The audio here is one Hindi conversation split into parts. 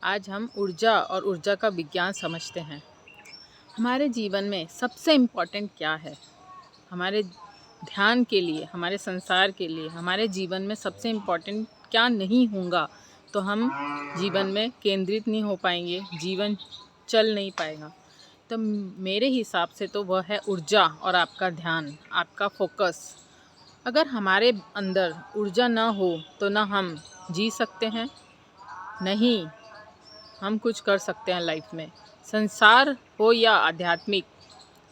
आज हम ऊर्जा और ऊर्जा का विज्ञान समझते हैं। हमारे जीवन में सबसे इम्पोर्टेंट क्या है? हमारे ध्यान के लिए, हमारे संसार के लिए, हमारे जीवन में सबसे इम्पोर्टेंट क्या नहीं होगा तो हम जीवन में केंद्रित नहीं हो पाएंगे, जीवन चल नहीं पाएगा। तो मेरे हिसाब से तो वह है ऊर्जा और आपका ध्यान, आपका फोकस। अगर हमारे अंदर ऊर्जा ना हो तो ना हम जी सकते हैं, नहीं हम कुछ कर सकते हैं लाइफ में। संसार हो या आध्यात्मिक,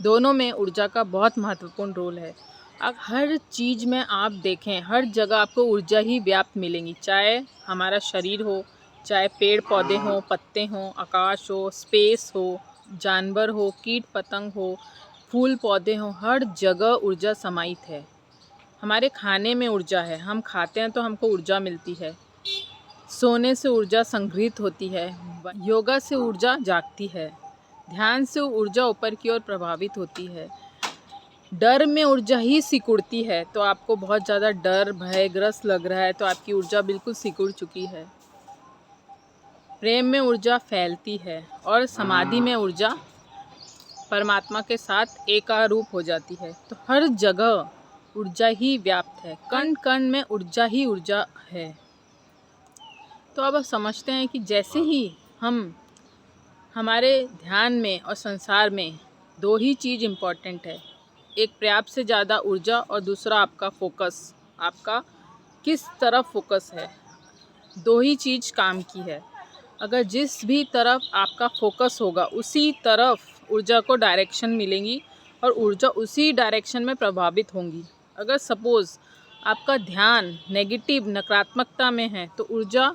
दोनों में ऊर्जा का बहुत महत्वपूर्ण रोल है। अब हर चीज़ में आप देखें, हर जगह आपको ऊर्जा ही व्याप्त मिलेंगी, चाहे हमारा शरीर हो, चाहे पेड़ पौधे हों, पत्ते हों, आकाश हो, स्पेस हो, जानवर हो, कीट पतंग हो, फूल पौधे हों, हर जगह ऊर्जा समाहित है। हमारे खाने में ऊर्जा है, हम खाते हैं तो हमको ऊर्जा मिलती है। सोने से ऊर्जा संग्रहित होती है, योगा से ऊर्जा जागती है, ध्यान से ऊर्जा ऊपर की ओर प्रभावित होती है, डर में ऊर्जा ही सिकुड़ती है। तो आपको बहुत ज़्यादा डर भयग्रस्त लग रहा है तो आपकी ऊर्जा बिल्कुल सिकुड़ चुकी है। प्रेम में ऊर्जा फैलती है और समाधि में ऊर्जा परमात्मा के साथ एकारूप हो जाती है। तो हर जगह ऊर्जा ही व्याप्त है, कण कण में ऊर्जा ही ऊर्जा है। तो अब समझते हैं कि जैसे ही हम हमारे ध्यान में और संसार में दो ही चीज़ इम्पॉर्टेंट है, एक पर्याप्त से ज़्यादा ऊर्जा और दूसरा आपका फोकस, आपका किस तरफ फोकस है, दो ही चीज़ काम की है। अगर जिस भी तरफ आपका फोकस होगा उसी तरफ ऊर्जा को डायरेक्शन मिलेंगी और ऊर्जा उसी डायरेक्शन में प्रभावित होंगी। अगर सपोज़ आपका ध्यान नेगेटिव नकारात्मकता में है तो ऊर्जा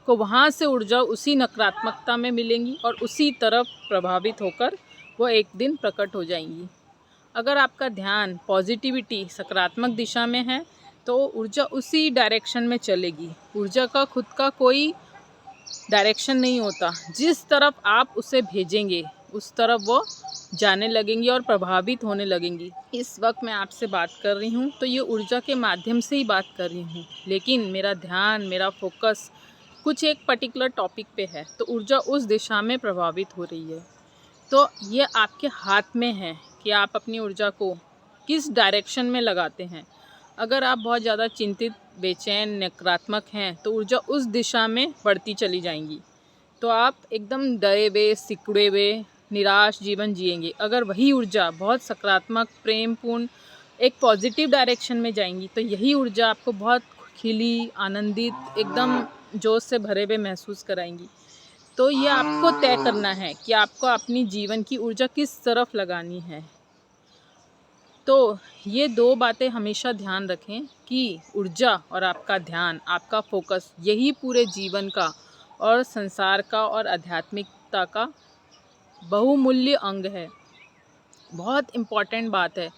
को वहाँ से ऊर्जा उसी नकारात्मकता में मिलेंगी और उसी तरफ प्रभावित होकर वो एक दिन प्रकट हो जाएंगी। अगर आपका ध्यान पॉजिटिविटी सकारात्मक दिशा में है तो ऊर्जा उसी डायरेक्शन में चलेगी। ऊर्जा का खुद का कोई डायरेक्शन नहीं होता, जिस तरफ आप उसे भेजेंगे उस तरफ वो जाने लगेंगी और प्रभावित होने लगेंगी। इस वक्त मैं आपसे बात कर रही हूँ तो ये ऊर्जा के माध्यम से ही बात कर रही हूँ, लेकिन मेरा ध्यान, मेरा फोकस कुछ एक पर्टिकुलर टॉपिक पे है तो ऊर्जा उस दिशा में प्रभावित हो रही है। तो ये आपके हाथ में है कि आप अपनी ऊर्जा को किस डायरेक्शन में लगाते हैं। अगर आप बहुत ज़्यादा चिंतित, बेचैन, नकारात्मक हैं तो ऊर्जा उस दिशा में बढ़ती चली जाएंगी, तो आप एकदम डरे हुए, सिकुड़े हुए, निराश जीवन जिएंगे। अगर वही ऊर्जा बहुत सकारात्मक, प्रेमपूर्ण, एक पॉजिटिव डायरेक्शन में जाएंगी तो यही ऊर्जा आपको बहुत खिली, आनंदित, एकदम जोश से भरे हुए महसूस कराएंगी। तो ये आपको तय करना है कि आपको अपनी जीवन की ऊर्जा किस तरफ लगानी है। तो ये दो बातें हमेशा ध्यान रखें कि ऊर्जा और आपका ध्यान, आपका फोकस, यही पूरे जीवन का और संसार का और आध्यात्मिकता का बहुमूल्य अंग है। बहुत इम्पॉर्टेंट बात है।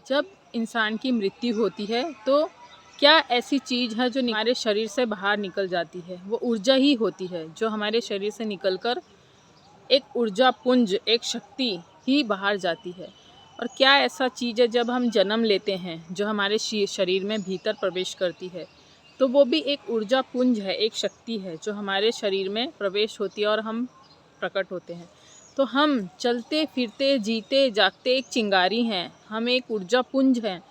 जब इंसान की मृत्यु होती है तो क्या ऐसी चीज़ है जो हमारे शरीर से बाहर निकल जाती है? वो ऊर्जा ही होती है जो हमारे शरीर से निकलकर एक ऊर्जा पुंज, एक शक्ति ही बाहर जाती है। और क्या ऐसा चीज़ है जब हम जन्म लेते हैं जो हमारे शरीर में भीतर प्रवेश करती है, तो वो भी एक ऊर्जा पुंज है, एक शक्ति है जो हमारे शरीर में प्रवेश होती है और हम प्रकट होते हैं। तो हम चलते फिरते, जीते जागते एक चिंगारी हैं, हम एक ऊर्जा पुंज हैं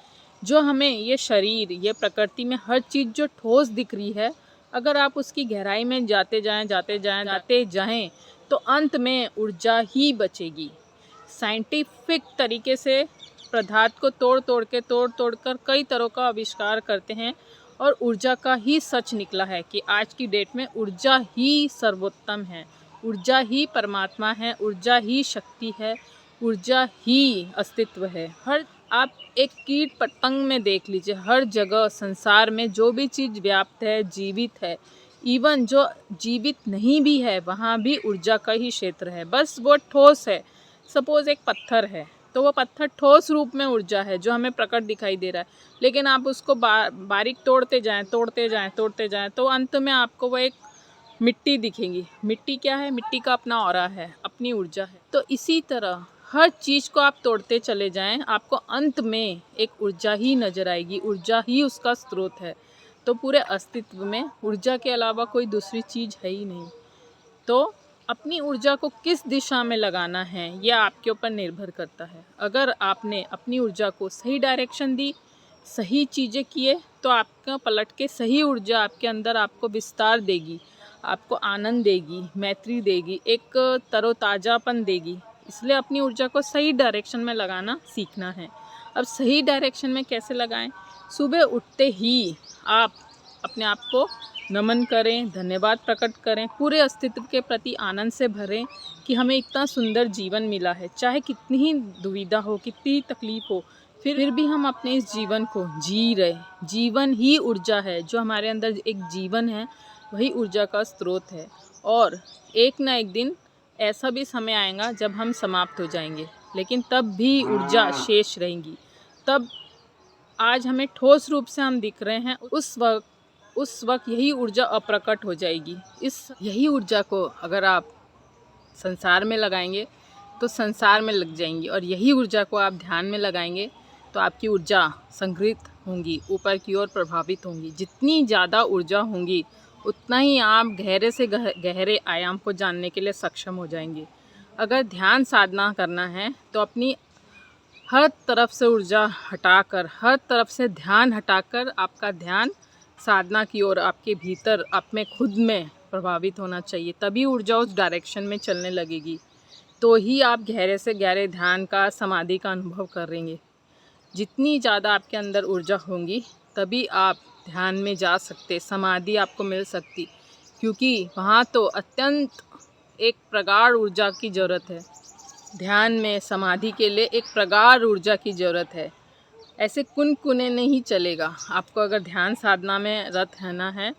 जो हमें ये शरीर, ये प्रकृति में हर चीज़ जो ठोस दिख रही है, अगर आप उसकी गहराई में जाते जाएं तो अंत में ऊर्जा ही बचेगी। साइंटिफिक तरीके से पदार्थ को तोड़ तोड़ कर कई तरह का आविष्कार करते हैं और ऊर्जा का ही सच निकला है कि आज की डेट में ऊर्जा ही सर्वोत्तम है, ऊर्जा ही परमात्मा है, ऊर्जा ही शक्ति है, ऊर्जा ही अस्तित्व है। हर आप एक कीट पतंग में देख लीजिए, हर जगह संसार में जो भी चीज़ व्याप्त है, जीवित है, इवन जो जीवित नहीं भी है वहाँ भी ऊर्जा का ही क्षेत्र है, बस वो ठोस है। सपोज़ एक पत्थर है तो वो पत्थर ठोस रूप में ऊर्जा है जो हमें प्रकट दिखाई दे रहा है, लेकिन आप उसको बारीक तोड़ते जाएं तो अंत में आपको वो एक मिट्टी दिखेंगी। मिट्टी क्या है? मिट्टी का अपना ऑरा है, अपनी ऊर्जा है। तो इसी तरह हर चीज़ को आप तोड़ते चले जाएं, आपको अंत में एक ऊर्जा ही नज़र आएगी, ऊर्जा ही उसका स्रोत है। तो पूरे अस्तित्व में ऊर्जा के अलावा कोई दूसरी चीज़ है ही नहीं। तो अपनी ऊर्जा को किस दिशा में लगाना है यह आपके ऊपर निर्भर करता है। अगर आपने अपनी ऊर्जा को सही डायरेक्शन दी, सही चीज़ें किए, तो आपका पलट के सही ऊर्जा आपके अंदर आपको विस्तार देगी, आपको आनंद देगी, मैत्री देगी, एक तरोताज़ापन देगी। इसलिए अपनी ऊर्जा को सही डायरेक्शन में लगाना सीखना है। अब सही डायरेक्शन में कैसे लगाएं? सुबह उठते ही आप अपने आप को नमन करें, धन्यवाद प्रकट करें, पूरे अस्तित्व के प्रति आनंद से भरें कि हमें इतना सुंदर जीवन मिला है। चाहे कितनी ही दुविधा हो, कितनी ही तकलीफ हो, फिर भी हम अपने इस जीवन को जी रहे। जीवन ही ऊर्जा है, जो हमारे अंदर एक जीवन है वही ऊर्जा का स्रोत है। और एक ना एक दिन ऐसा भी समय आएगा जब हम समाप्त हो जाएंगे, लेकिन तब भी ऊर्जा शेष रहेंगी। तब आज हमें ठोस रूप से हम दिख रहे हैं, उस वक्त यही ऊर्जा अप्रकट हो जाएगी। यही ऊर्जा को अगर आप संसार में लगाएंगे तो संसार में लग जाएंगी, और यही ऊर्जा को आप ध्यान में लगाएंगे तो आपकी ऊर्जा संग्रहित होंगी, ऊपर की ओर प्रभावित होंगी। जितनी ज़्यादा ऊर्जा होंगी उतना ही आप गहरे से गहरे आयाम को जानने के लिए सक्षम हो जाएंगे। अगर ध्यान साधना करना है तो अपनी हर तरफ से ऊर्जा हटाकर, हर तरफ से ध्यान हटाकर आपका ध्यान साधना की ओर, आपके भीतर, आप में खुद में प्रभावित होना चाहिए। तभी ऊर्जा उस डायरेक्शन में चलने लगेगी। तो ही आप गहरे से गहरे ध्यान का, समाधि का अनुभव करेंगे। जितनी ज़्यादा आपके अंदर ऊर्जा होंगी तभी आप ध्यान में जा सकते, समाधि आपको मिल सकती, क्योंकि वहाँ तो अत्यंत एक प्रगाढ़ ऊर्जा की ज़रूरत है। ध्यान में, समाधि के लिए एक प्रगाढ़ ऊर्जा की ज़रूरत है। ऐसे कुनकुने नहीं चलेगा। आपको अगर ध्यान साधना में रत रहना है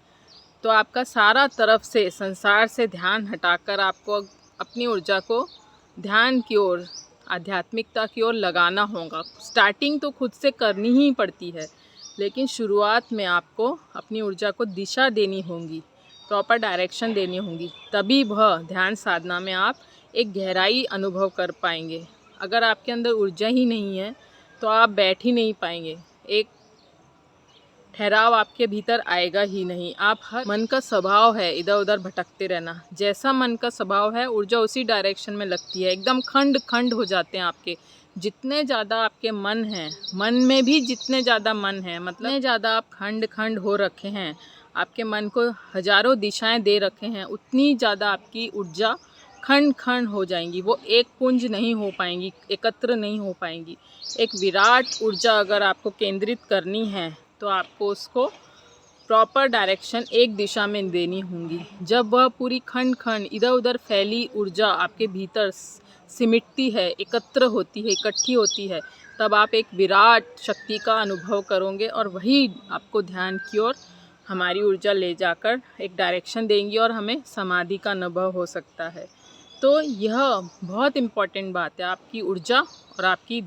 तो आपका सारा तरफ से, संसार से ध्यान हटाकर आपको अपनी ऊर्जा को ध्यान की ओर, आध्यात्मिकता की ओर लगाना होगा। स्टार्टिंग तो खुद से करनी ही पड़ती है, लेकिन शुरुआत में आपको अपनी ऊर्जा को दिशा देनी होगी, प्रॉपर डायरेक्शन देनी होगी। तभी वह ध्यान साधना में आप एक गहराई अनुभव कर पाएंगे। अगर आपके अंदर ऊर्जा ही नहीं है तो आप बैठ ही नहीं पाएंगे, एक ठहराव आपके भीतर आएगा ही नहीं। आप हर मन का स्वभाव है इधर उधर भटकते रहना। जैसा मन का स्वभाव है ऊर्जा उसी डायरेक्शन में लगती है। एकदम खंड खंड हो जाते हैं आपके। जितने ज़्यादा आपके मन हैं, मन में भी जितने ज़्यादा मन है, मतलब ज़्यादा आप खंड खंड हो रखे हैं, आपके मन को हजारों दिशाएं दे रखे हैं, उतनी ज़्यादा आपकी ऊर्जा खंड खंड हो जाएंगी। वो एक पुंज नहीं हो पाएंगी, एकत्र नहीं हो पाएंगी। एक विराट ऊर्जा अगर आपको केंद्रित करनी है तो आपको उसको प्रॉपर डायरेक्शन एक दिशा में देनी होगी। जब वह पूरी खंड खंड इधर उधर फैली ऊर्जा आपके भीतर सिमटती है, एकत्र होती है, इकट्ठी होती है, तब आप एक विराट शक्ति का अनुभव करोगे, और वही आपको ध्यान की ओर हमारी ऊर्जा ले जाकर एक डायरेक्शन देंगी और हमें समाधि का अनुभव हो सकता है। तो यह बहुत इम्पॉर्टेंट बात है। आपकी ऊर्जा और आपकी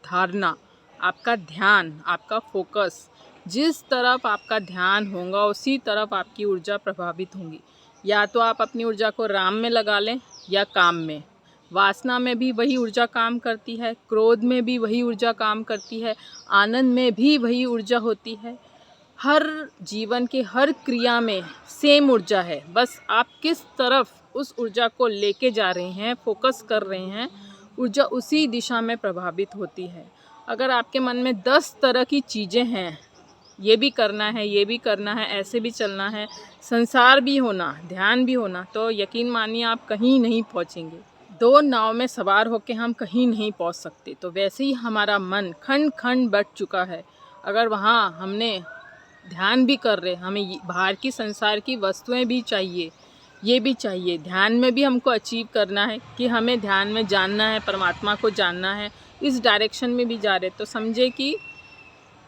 धारणा, आपका ध्यान, आपका फोकस, जिस तरफ आपका ध्यान होगा उसी तरफ आपकी ऊर्जा प्रभावित होंगी। या तो आप अपनी ऊर्जा को राम में लगा लें या काम में। वासना में भी वही ऊर्जा काम करती है, क्रोध में भी वही ऊर्जा काम करती है, आनंद में भी वही ऊर्जा होती है। हर जीवन के हर क्रिया में सेम ऊर्जा है। बस आप किस तरफ उस ऊर्जा को लेके जा रहे हैं, फोकस कर रहे हैं, ऊर्जा उसी दिशा में प्रभावित होती है। अगर आपके मन में 10 तरह की चीज़ें हैं, ये भी करना है, ये भी करना है, ऐसे भी चलना है, संसार भी होना, ध्यान भी होना, तो यकीन मानिए आप कहीं नहीं पहुँचेंगे। 2 नाव में सवार होकर हम कहीं नहीं पहुँच सकते। तो वैसे ही हमारा मन खंड खंड बट चुका है। अगर वहाँ हमने ध्यान भी कर रहे, हमें बाहर की संसार की वस्तुएं भी चाहिए, ये भी चाहिए, ध्यान में भी हमको अचीव करना है कि हमें ध्यान में जानना है, परमात्मा को जानना है, इस डायरेक्शन में भी जा रहे, तो समझे कि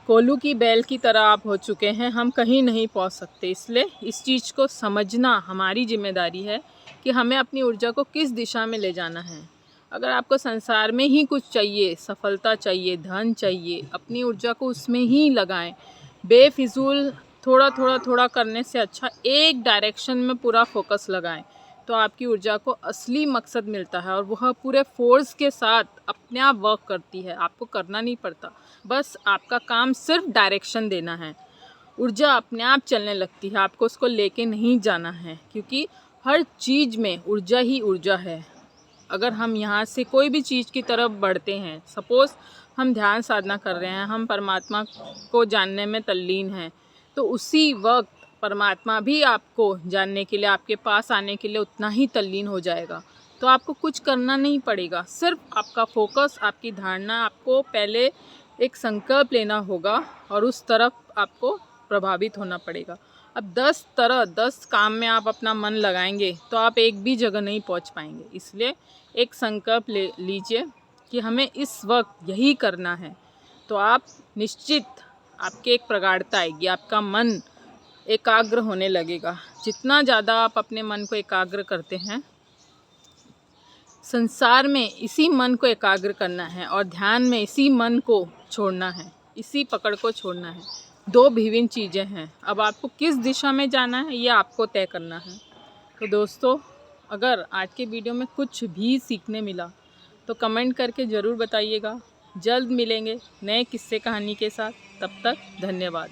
कोल्हू की बैल की तरह आप हो चुके हैं, हम कहीं नहीं पहुंच सकते। इसलिए इस चीज़ को समझना हमारी जिम्मेदारी है कि हमें अपनी ऊर्जा को किस दिशा में ले जाना है। अगर आपको संसार में ही कुछ चाहिए, सफलता चाहिए, धन चाहिए, अपनी ऊर्जा को उसमें ही लगाएं। बेफिजूल थोड़ा करने से अच्छा एक डायरेक्शन में पूरा फोकस लगाएं, तो आपकी ऊर्जा को असली मकसद मिलता है और वह पूरे फोर्स के साथ अपने आप वर्क करती है। आपको करना नहीं पड़ता, बस आपका काम सिर्फ डायरेक्शन देना है। ऊर्जा अपने आप चलने लगती है, आपको उसको लेके नहीं जाना है, क्योंकि हर चीज़ में ऊर्जा ही ऊर्जा है। अगर हम यहाँ से कोई भी चीज़ की तरफ बढ़ते हैं, सपोज़ हम ध्यान साधना कर रहे हैं, हम परमात्मा को जानने में तल्लीन हैं, तो उसी वक्त परमात्मा भी आपको जानने के लिए, आपके पास आने के लिए उतना ही तल्लीन हो जाएगा। तो आपको कुछ करना नहीं पड़ेगा, सिर्फ आपका फोकस, आपकी धारणा, आपको पहले एक संकल्प लेना होगा और उस तरफ आपको प्रभावित होना पड़ेगा। अब 10 काम में आप अपना मन लगाएंगे तो आप एक भी जगह नहीं पहुंच पाएंगे। इसलिए एक संकल्प ले लीजिए कि हमें इस वक्त यही करना है, तो आप निश्चित आपके एक प्रगाढ़ता आएगी, आपका मन एकाग्र होने लगेगा। जितना ज़्यादा आप अपने मन को एकाग्र करते हैं, संसार में इसी मन को एकाग्र करना है और ध्यान में इसी मन को छोड़ना है, इसी पकड़ को छोड़ना है। दो विभिन्न चीज़ें हैं। अब आपको किस दिशा में जाना है ये आपको तय करना है। तो दोस्तों, अगर आज के वीडियो में कुछ भी सीखने मिला तो कमेंट करके ज़रूर बताइएगा। जल्द मिलेंगे नए किस्से कहानी के साथ। तब तक धन्यवाद।